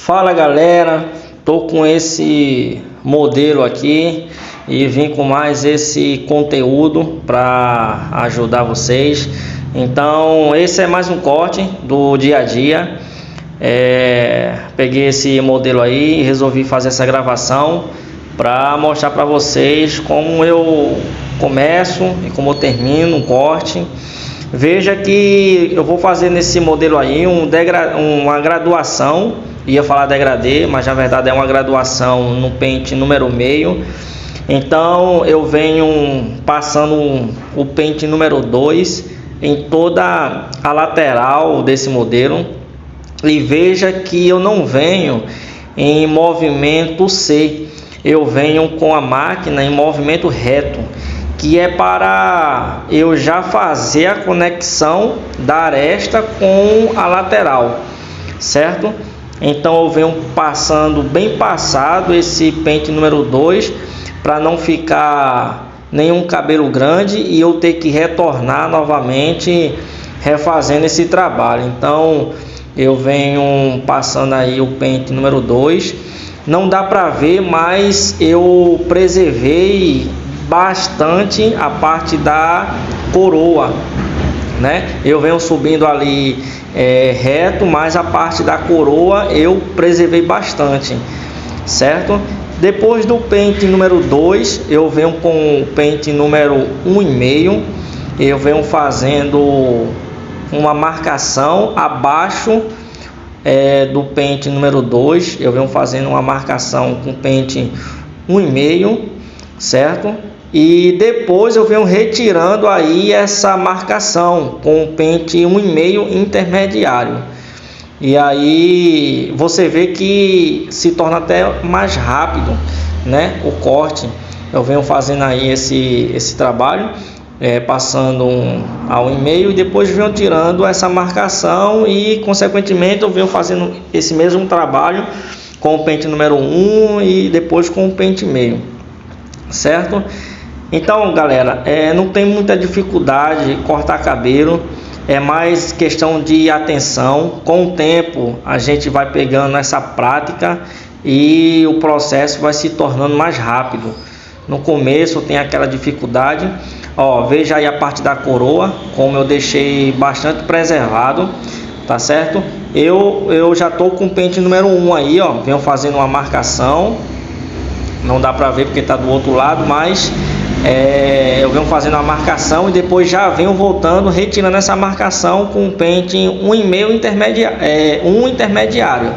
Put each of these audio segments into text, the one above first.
Fala galera, tô com esse modelo aqui e vim com mais esse conteúdo para ajudar vocês. Então esse é mais um corte do dia a dia. Peguei esse modelo aí e resolvi fazer essa gravação para mostrar para vocês como eu começo e como eu termino um corte. Veja que eu vou fazer nesse modelo aí uma graduação. Ia falar degradê, mas na verdade é uma graduação no pente número meio. Então eu venho passando o pente número 2 em toda a lateral desse modelo. E veja que eu não venho em movimento C, eu venho com a máquina em movimento reto, que é para eu já fazer a conexão da aresta com a lateral, certo? Então eu venho passando bem passado esse pente número 2 para não ficar nenhum cabelo grande e eu ter que retornar novamente refazendo esse trabalho. Então eu venho passando aí o pente número 2. Não dá para ver, mas eu preservei bastante a parte da coroa, né? Eu venho subindo ali reto, mas a parte da coroa eu preservei bastante, certo? Depois do pente número 2 eu venho com o pente número 1,5. Eu venho fazendo uma marcação abaixo do pente número 2. Eu venho fazendo uma marcação com pente 1,5, certo? E depois eu venho retirando aí essa marcação com o pente 1,5 intermediário. E aí você vê que se torna até mais rápido, né, o corte. Eu venho fazendo aí esse trabalho, passando a 1,5 e depois venho tirando essa marcação e consequentemente eu venho fazendo esse mesmo trabalho com o pente número 1 e depois com o pente meio, certo? Então galera, não tem muita dificuldade cortar cabelo, é mais questão de atenção. Com o tempo a gente vai pegando essa prática e o processo vai se tornando mais rápido. No começo tem aquela dificuldade. Ó, veja aí a parte da coroa, como eu deixei bastante preservado, tá certo? Eu já tô com o pente número 1 aí, ó, venho fazendo uma marcação. Não dá pra ver porque tá do outro lado, mas eu venho fazendo a marcação e depois já venho voltando, retirando essa marcação com o pente 1,5 intermediário.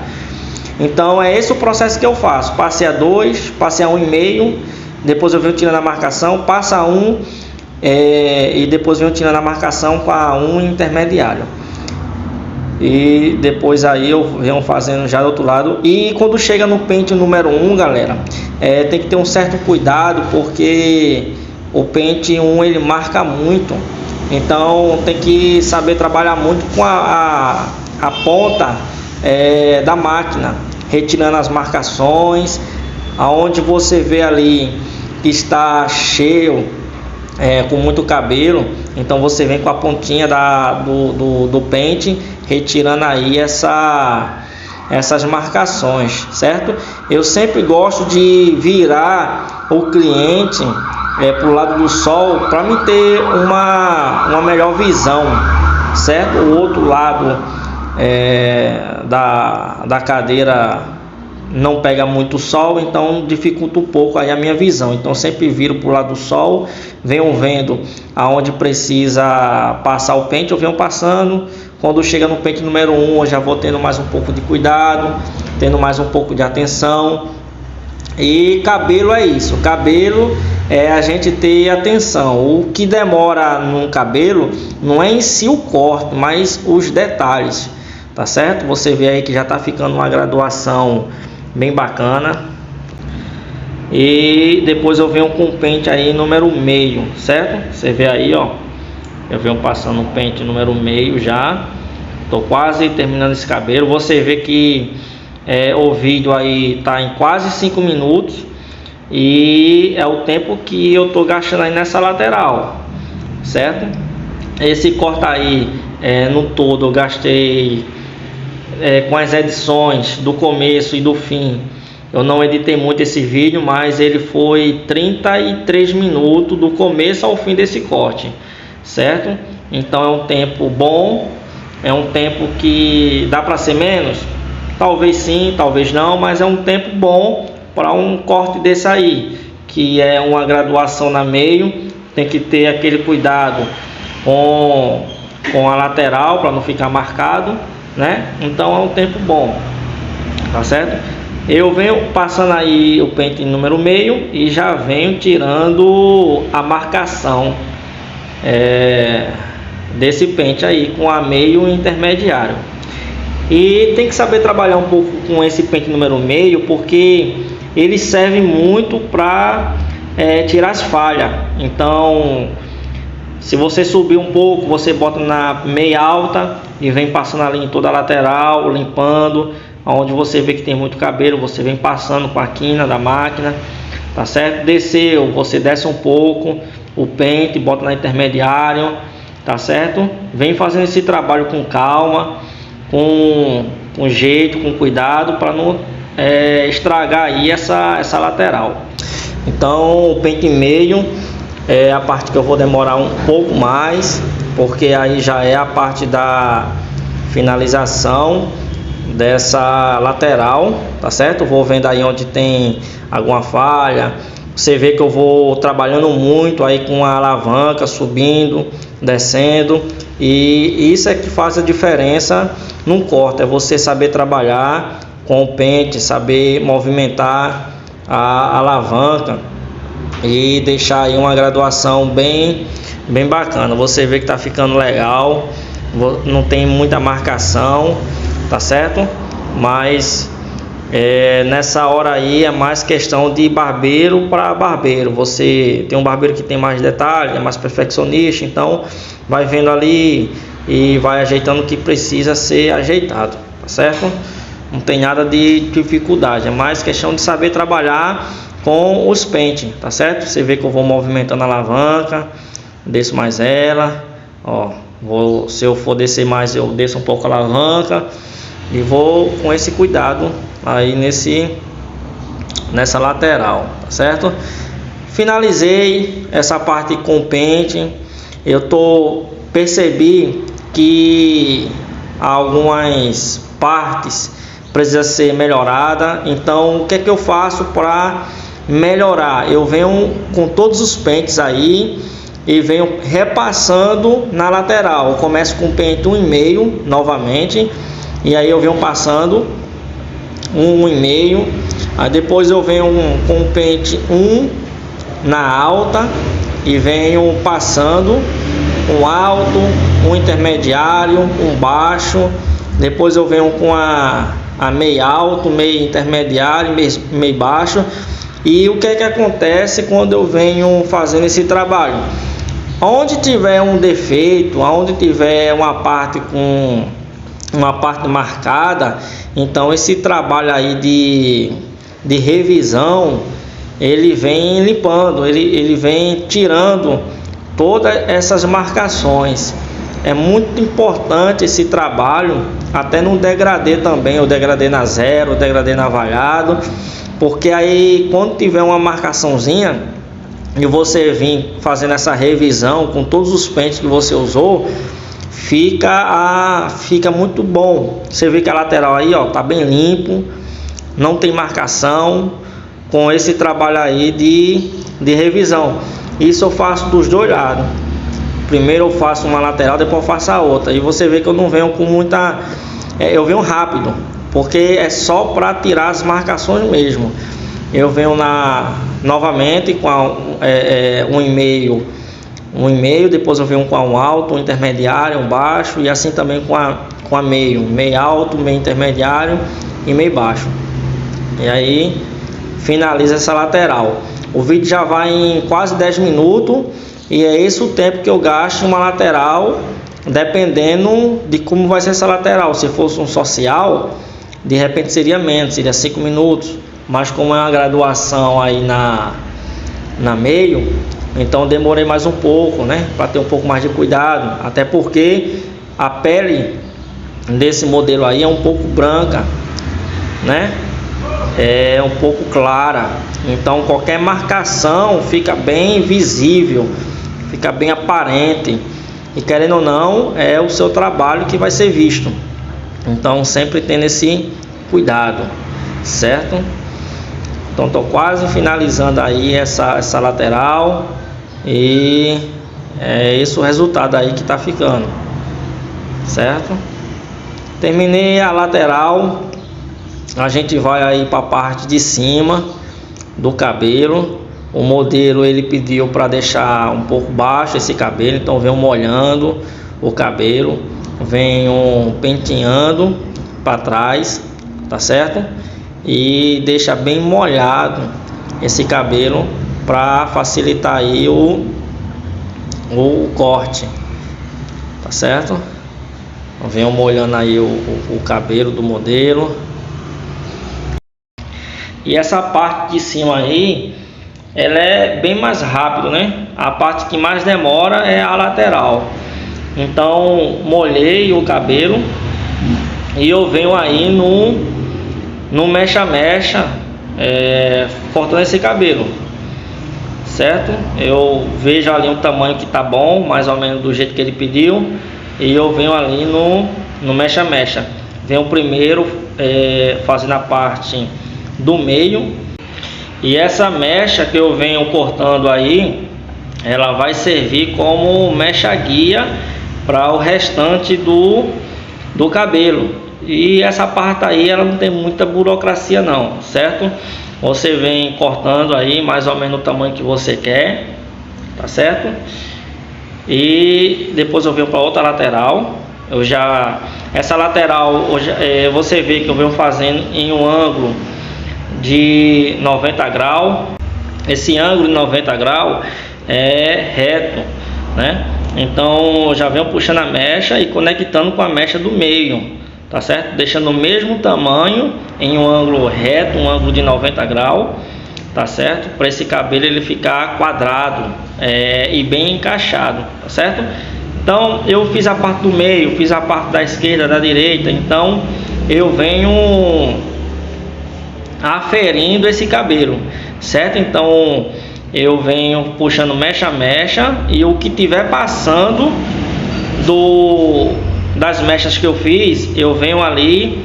Então é esse o processo que eu faço. Passei a 2, passei a 1,5, depois eu venho tirando a marcação, passa a 1 e depois venho tirando a marcação com a 1 intermediário. E depois aí eu venho fazendo já do outro lado. E quando chega no pente número 1, galera, tem que ter um certo cuidado, porque o pente 1 ele marca muito. Então tem que saber trabalhar muito com a ponta da máquina, retirando as marcações. Aonde você vê ali que está cheio, com muito cabelo, então você vem com a pontinha do pente retirando aí essas marcações, certo? Eu sempre gosto de virar o cliente para o lado do sol para me ter uma melhor visão, certo? O outro lado da cadeira não pega muito sol, então dificulta um pouco aí a minha visão. Então sempre viro para o lado do sol, venho vendo aonde precisa passar o pente, eu venho passando. Quando chega no pente número 1 eu já vou tendo mais um pouco de cuidado, tendo mais um pouco de atenção. E cabelo é isso, cabelo é a gente ter atenção. O que demora no cabelo não é em si o corte, mas os detalhes, tá certo? Você vê aí que já tá ficando uma graduação bem bacana. E depois eu venho com o pente aí número meio, certo? Você vê aí, ó, eu venho passando o pente número meio já. Tô quase terminando esse cabelo. Você vê que o vídeo aí tá em quase 5 minutos e é o tempo que eu tô gastando aí nessa lateral, certo? Esse corte aí no todo eu gastei com as edições do começo e do fim, eu não editei muito esse vídeo, mas ele foi 33 minutos do começo ao fim desse corte, certo? Então é um tempo bom, é um tempo que dá para ser menos? Talvez sim, talvez não, mas é um tempo bom para um corte desse aí, que é uma graduação na meio. Tem que ter aquele cuidado com a lateral para não ficar marcado, né? Então é um tempo bom, tá certo? Eu venho passando aí o pente número meio e já venho tirando a marcação desse pente aí com a meio intermediário. E tem que saber trabalhar um pouco com esse pente número meio, porque ele serve muito para tirar as falhas. Então, se você subir um pouco, você bota na meia alta e vem passando ali em toda a lateral, limpando. Onde você vê que tem muito cabelo, você vem passando com a quina da máquina, tá certo? Desceu, você desce um pouco o pente, bota na intermediário, tá certo? Vem fazendo esse trabalho com calma, com jeito, com cuidado, para não estragar aí essa lateral. Então o pente meio é a parte que eu vou demorar um pouco mais, porque aí já é a parte da finalização dessa lateral, tá certo? Vou vendo aí onde tem alguma falha. Você vê que eu vou trabalhando muito aí com a alavanca, subindo, descendo, e isso é que faz a diferença no corte, é você saber trabalhar com o pente, saber movimentar a alavanca e deixar aí uma graduação bem bacana. Você vê que tá ficando legal, não tem muita marcação, tá certo? Mas nessa hora aí é mais questão de barbeiro para barbeiro. Você tem um barbeiro que tem mais detalhe, é mais perfeccionista, então vai vendo ali e vai ajeitando o que precisa ser ajeitado, tá certo? Não tem nada de dificuldade, é mais questão de saber trabalhar com os pentes, tá certo? Você vê que eu vou movimentando a alavanca, desço mais ela, ó, se eu for descer mais, eu desço um pouco a alavanca e vou com esse cuidado aí nessa lateral, tá certo? Finalizei essa parte com o pente. Percebi que algumas partes precisa ser melhorada. Então o que é que eu faço para melhorar? Eu venho com todos os pentes aí e venho repassando na lateral. Eu começo com o pente 1,5 novamente, e aí eu venho passando 1,5, aí depois eu venho com o pente 1 na alta e venho passando um alto, um intermediário, um baixo. Depois eu venho com a meio alto, meio intermediário, meio baixo. E o que é que acontece quando eu venho fazendo esse trabalho? Onde tiver um defeito, onde tiver uma parte marcada, então esse trabalho aí de revisão, ele vem limpando, ele vem tirando todas essas marcações. É muito importante esse trabalho, até no degradê também, o degradê na zero, o degradê na vaiado, porque aí quando tiver uma marcaçãozinha e você vir fazendo essa revisão com todos os pentes que você usou, fica muito bom. Você vê que a lateral aí, ó, tá bem limpo, não tem marcação, com esse trabalho aí de revisão. Isso eu faço dos dois lados. Primeiro eu faço uma lateral, depois eu faço a outra. E você vê que eu não venho com muita... eu venho rápido, porque é só para tirar as marcações mesmo. Eu venho novamente com 1,5, depois eu venho com um alto, um intermediário, um baixo, e assim também com a meio alto, meio intermediário e meio baixo. E aí finaliza essa lateral. O vídeo já vai em quase 10 minutos, e é esse o tempo que eu gasto em uma lateral, dependendo de como vai ser essa lateral. Se fosse um social, de repente seria menos, seria 5 minutos, mas como é uma graduação aí na meio, então demorei mais um pouco, né, para ter um pouco mais de cuidado, até porque a pele desse modelo aí é um pouco branca, né? É um pouco clara, então qualquer marcação fica bem visível, fica bem aparente, e querendo ou não, é o seu trabalho que vai ser visto. Então sempre tendo esse cuidado, certo? Então estou quase finalizando aí essa lateral, e é esse o resultado aí que está ficando, certo? Terminei a lateral, a gente vai aí para a parte de cima do cabelo. O modelo ele pediu para deixar um pouco baixo esse cabelo, então venho molhando o cabelo, venho penteando para trás, tá certo? E deixa bem molhado esse cabelo para facilitar aí o corte, tá certo? Venho molhando aí o cabelo do modelo. E essa parte de cima aí, ela é bem mais rápido, né? A parte que mais demora é a lateral. Então molhei o cabelo e eu venho aí no mecha-mecha, cortando esse cabelo, certo? Eu vejo ali um tamanho que tá bom, mais ou menos do jeito que ele pediu, e eu venho ali no mecha-mecha. Venho primeiro fazendo a parte do meio, e essa mecha que eu venho cortando aí, ela vai servir como mecha guia para o restante do cabelo. E essa parte aí ela não tem muita burocracia não, certo? Você vem cortando aí mais ou menos o tamanho que você quer, tá certo? E depois eu venho para outra lateral. Essa lateral você vê que eu venho fazendo em um ângulo de 90 graus. Esse ângulo de 90 graus é reto, né? Então eu já venho puxando a mecha e conectando com a mecha do meio, tá certo? Deixando o mesmo tamanho em um ângulo reto, um ângulo de 90 graus, tá certo? Para esse cabelo ele ficar quadrado e bem encaixado, tá certo? Então eu fiz a parte do meio, fiz a parte da esquerda, da direita. Então eu venho aferindo esse cabelo, certo? Então eu venho puxando mecha a mecha, e o que tiver passando das mechas que eu fiz, eu venho ali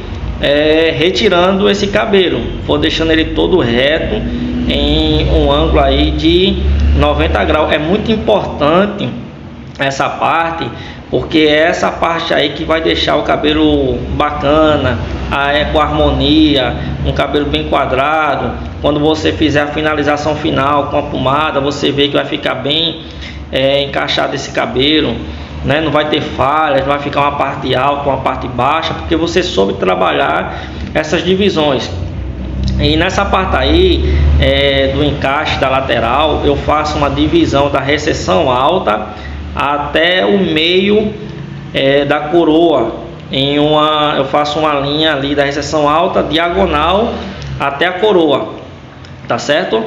retirando esse cabelo, vou deixando ele todo reto em um ângulo aí de 90 graus. É muito importante essa parte, porque é essa parte aí que vai deixar o cabelo bacana, com harmonia, um cabelo bem quadrado. Quando você fizer a finalização final com a pomada, você vê que vai ficar bem encaixado esse cabelo, né? Não vai ter falhas, não vai ficar uma parte alta, uma parte baixa, porque você soube trabalhar essas divisões. E nessa parte aí do encaixe da lateral, eu faço uma divisão da recessão alta até o meio da coroa. Eu faço uma linha ali da recessão alta diagonal até a coroa, tá certo?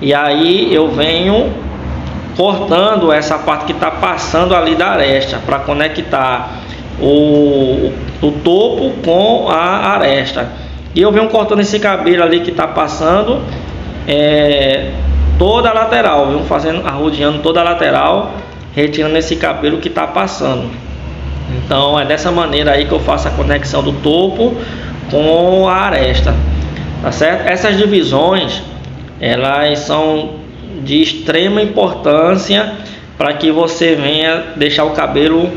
E aí eu venho cortando essa parte que está passando ali da aresta, para conectar o topo com a aresta. E eu venho cortando esse cabelo ali que está passando toda a lateral, venho fazendo, arrodeando toda a lateral, retirando esse cabelo que está passando. Então é dessa maneira aí que eu faço a conexão do topo com a aresta, tá certo? Essas divisões, elas são de extrema importância para que você venha deixar o cabelo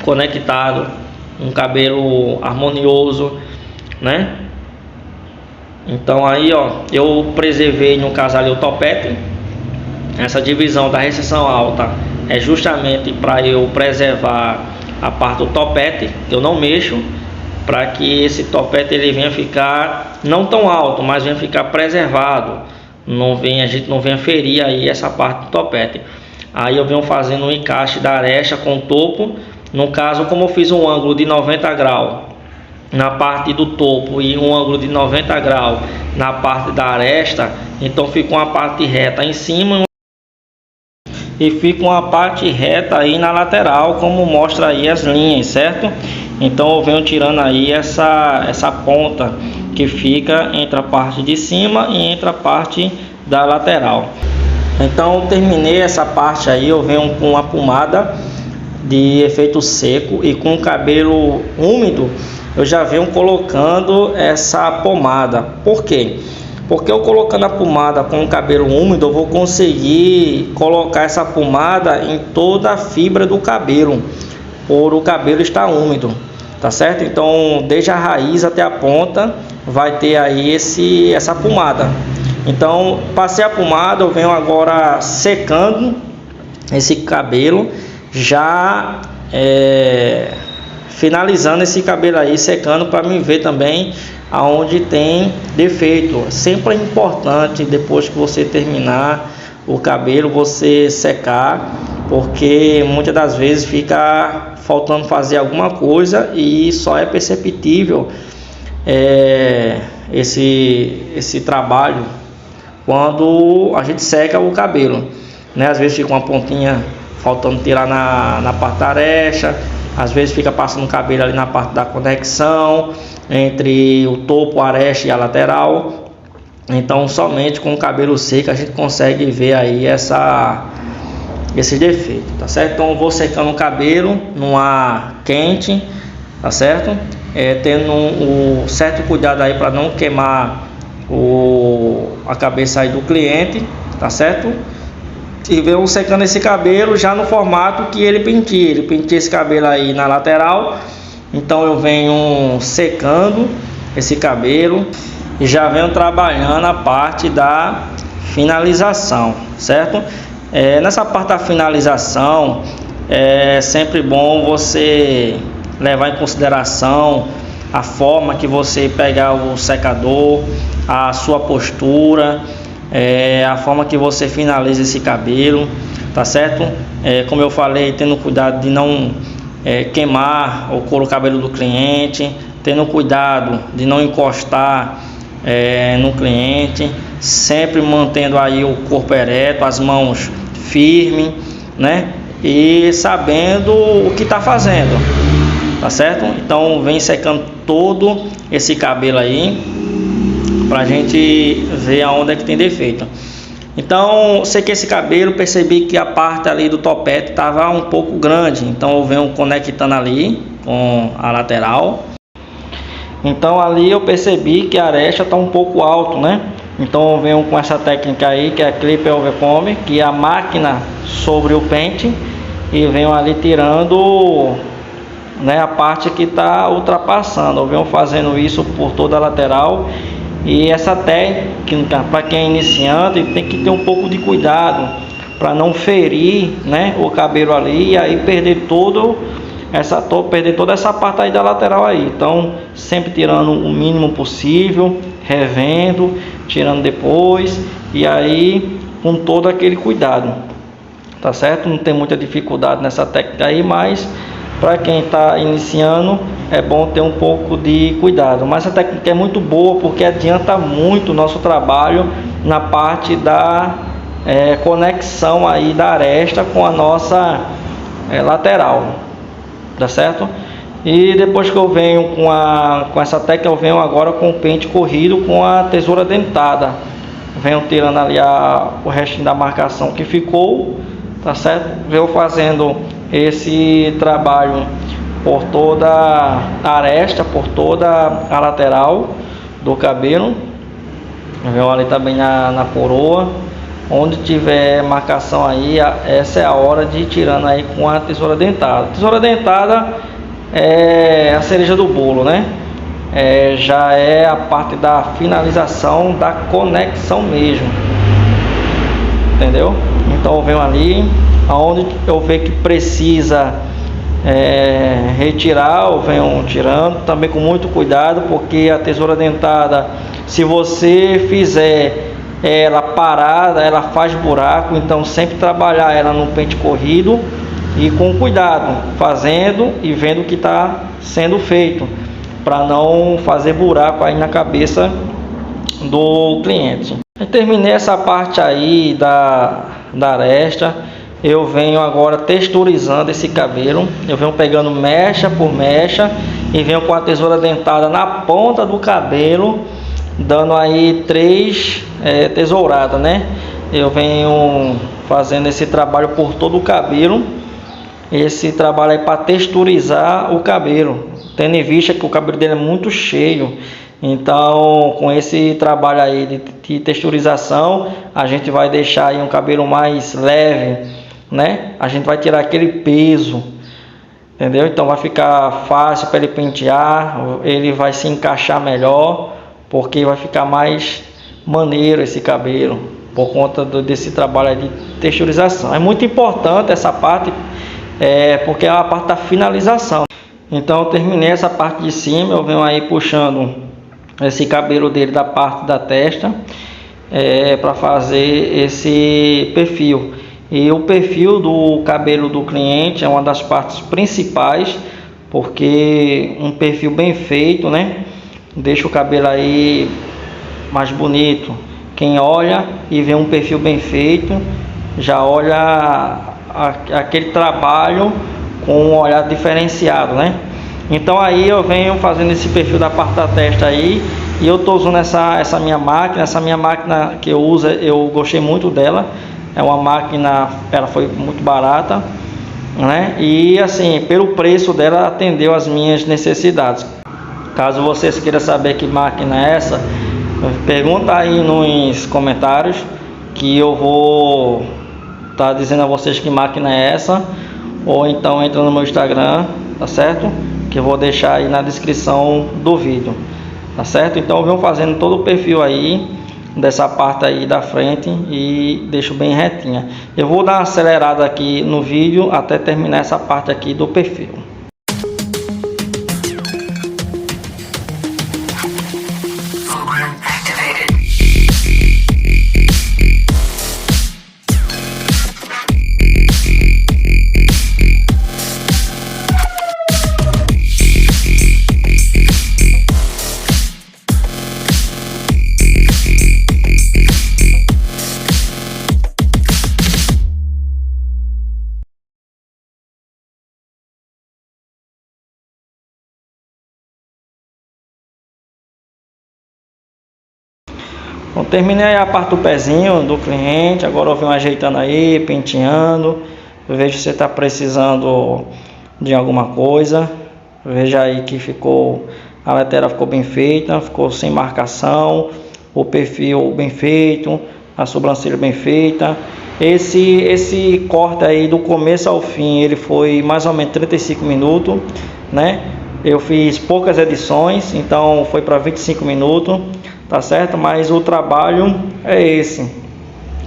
conectado, um cabelo harmonioso, né? Então aí, ó, eu preservei no caso ali o topete. Essa divisão da recessão alta é justamente para eu preservar a parte do topete. Eu não mexo, para que esse topete ele venha ficar não tão alto, mas venha ficar preservado. A gente não venha ferir aí essa parte do topete. Aí eu venho fazendo um encaixe da aresta com o topo. No caso, como eu fiz um ângulo de 90 graus na parte do topo e um ângulo de 90 graus na parte da aresta, então fica uma parte reta em cima e fica uma parte reta aí na lateral, como mostra aí as linhas, certo? Então eu venho tirando aí essa ponta que fica entre a parte de cima e entre a parte da lateral. Então eu terminei essa parte aí, eu venho com uma pomada de efeito seco e com o cabelo úmido eu já venho colocando essa pomada. Por quê? Porque eu colocando a pomada com o cabelo úmido, eu vou conseguir colocar essa pomada em toda a fibra do cabelo, por o cabelo estar úmido, tá certo? Então desde a raiz até a ponta vai ter aí essa pomada. Então passei a pomada, eu venho agora secando esse cabelo, já finalizando esse cabelo aí, secando para me ver também aonde tem defeito. Sempre é importante, depois que você terminar o cabelo, você secar, porque muitas das vezes fica faltando fazer alguma coisa e só é perceptível esse trabalho quando a gente seca o cabelo, né? Às vezes fica uma pontinha faltando tirar na parte da aresta, às vezes fica passando o cabelo ali na parte da conexão entre o topo, a aresta e a lateral. Então somente com o cabelo seco a gente consegue ver aí esse defeito, tá certo? Então eu vou secando o cabelo num ar quente, tá certo? Tendo um certo cuidado aí para não queimar a cabeça aí do cliente, tá certo? E venho secando esse cabelo já no formato que ele penteia esse cabelo aí na lateral. Então eu venho secando esse cabelo e já venho trabalhando a parte da finalização, certo? Nessa parte da finalização é sempre bom você levar em consideração a forma que você pegar o secador, a sua postura, a forma que você finaliza esse cabelo, tá certo? Como eu falei, tendo cuidado de não queimar o couro cabelo do cliente, tendo cuidado de não encostar no cliente, sempre mantendo aí o corpo ereto, as mãos firmes, né? E sabendo o que está fazendo, tá certo? Então vem secando todo esse cabelo aí pra gente ver aonde é que tem defeito. Então sequei esse cabelo, percebi que a parte ali do topete estava um pouco grande, então eu venho conectando ali com a lateral. Então ali eu percebi que a aresta está um pouco alto, né? Então eu venho com essa técnica aí, que é a Clip Over Comb, que é a máquina sobre o pente, e venho ali tirando, né, a parte que está ultrapassando. Eu venho fazendo isso por toda a lateral. E essa técnica, para quem é iniciante, tem que ter um pouco de cuidado para não ferir, né, o cabelo ali e aí perder toda essa parte aí da lateral aí. Então sempre tirando o mínimo possível, revendo, tirando depois, e aí com todo aquele cuidado, tá certo? Não tem muita dificuldade nessa técnica aí, mas para quem está iniciando é bom ter um pouco de cuidado. Mas essa técnica é muito boa porque adianta muito o nosso trabalho na parte da conexão aí da aresta com a nossa lateral, tá certo? E depois que eu venho com essa técnica, eu venho agora com o pente corrido com a tesoura dentada. Venho tirando ali o restinho da marcação que ficou, tá certo? Venho fazendo esse trabalho por toda a aresta, por toda a lateral do cabelo. Venho ali também na coroa. Onde tiver marcação aí, essa é a hora de ir tirando aí com a tesoura dentada. Tesoura dentada é a cereja do bolo, né? Já é a parte da finalização da conexão mesmo, entendeu? Então eu venho ali, aonde eu ver que precisa retirar, eu venho tirando, também com muito cuidado, porque a tesoura dentada, se você fizer ela parada, ela faz buraco. Então sempre trabalhar ela no pente corrido e com cuidado, fazendo e vendo o que está sendo feito, para não fazer buraco aí na cabeça do cliente. Eu terminei essa parte aí da aresta, eu venho agora texturizando esse cabelo. Eu venho pegando mecha por mecha e venho com a tesoura dentada na ponta do cabelo, dando aí 3 tesouradas, né? Eu venho fazendo esse trabalho por todo o cabelo. Esse trabalho aí para texturizar o cabelo, tendo em vista que o cabelo dele é muito cheio. Então, com esse trabalho aí de texturização, a gente vai deixar aí um cabelo mais leve, né? A gente vai tirar aquele peso, entendeu? Então vai ficar fácil para ele pentear, ele vai se encaixar melhor, porque vai ficar mais maneiro esse cabelo, por conta desse trabalho aí de texturização. É muito importante essa parte, porque é a parte da finalização. Então eu terminei essa parte de cima, eu venho aí puxando esse cabelo dele da parte da testa, para fazer esse perfil. E o perfil do cabelo do cliente é uma das partes principais, porque um perfil bem feito, né, deixa o cabelo aí mais bonito. Quem olha e vê um perfil bem feito, já olha aquele trabalho com um olhar diferenciado, né? Então aí eu venho fazendo esse perfil da parte da testa aí, e eu tô usando essa minha máquina que eu uso, eu gostei muito dela. É uma máquina, ela foi muito barata, né? E assim, pelo preço dela, atendeu as minhas necessidades. Caso vocês queiram saber que máquina é essa, pergunta aí nos comentários, que eu vou estar dizendo a vocês que máquina é essa, ou então entra no meu Instagram, tá certo? Que eu vou deixar aí na descrição do vídeo, tá certo? Então eu venho fazendo todo o perfil aí dessa parte aí da frente e deixo bem retinha. Eu vou dar uma acelerada aqui no vídeo até terminar essa parte aqui do perfil. Bom, terminei a parte do pezinho do cliente. Agora eu venho ajeitando aí, penteando. Eu vejo se você está precisando de alguma coisa. Veja aí que ficou, a lateral ficou bem feita, ficou sem marcação, o perfil bem feito, a sobrancelha bem feita. Esse corte aí do começo ao fim, ele foi mais ou menos 35 minutos, né? Eu fiz poucas edições, então foi para 25 minutos, tá certo? Mas o trabalho é esse,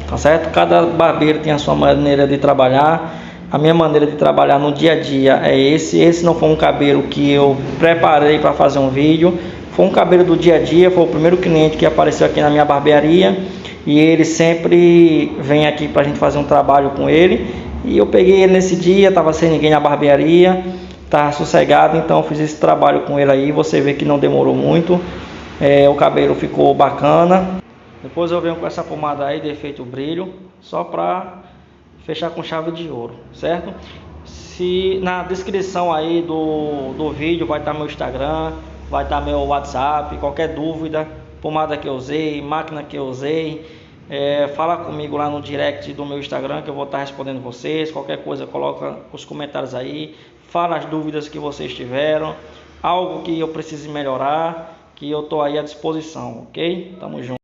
tá certo? Cada barbeiro tem a sua maneira de trabalhar. A minha maneira de trabalhar no dia a dia é esse. Esse não foi um cabelo que eu preparei para fazer um vídeo, foi um cabelo do dia a dia. Foi o primeiro cliente que apareceu aqui na minha barbearia, e ele sempre vem aqui para a gente fazer um trabalho com ele. E eu peguei ele nesse dia, estava sem ninguém na barbearia, estava sossegado, então eu fiz esse trabalho com ele aí. Você vê que não demorou muito, o cabelo ficou bacana. Depois eu venho com essa pomada aí de efeito brilho, só para fechar com chave de ouro, certo? Se na descrição aí do vídeo vai estar meu Instagram, vai estar meu WhatsApp. Qualquer dúvida, pomada que eu usei, máquina que eu usei, fala comigo lá no direct do meu Instagram, que eu vou estar respondendo vocês. Qualquer coisa, coloca os comentários aí, fala as dúvidas que vocês tiveram, algo que eu precise melhorar, que eu estou aí à disposição, ok? Tamo junto.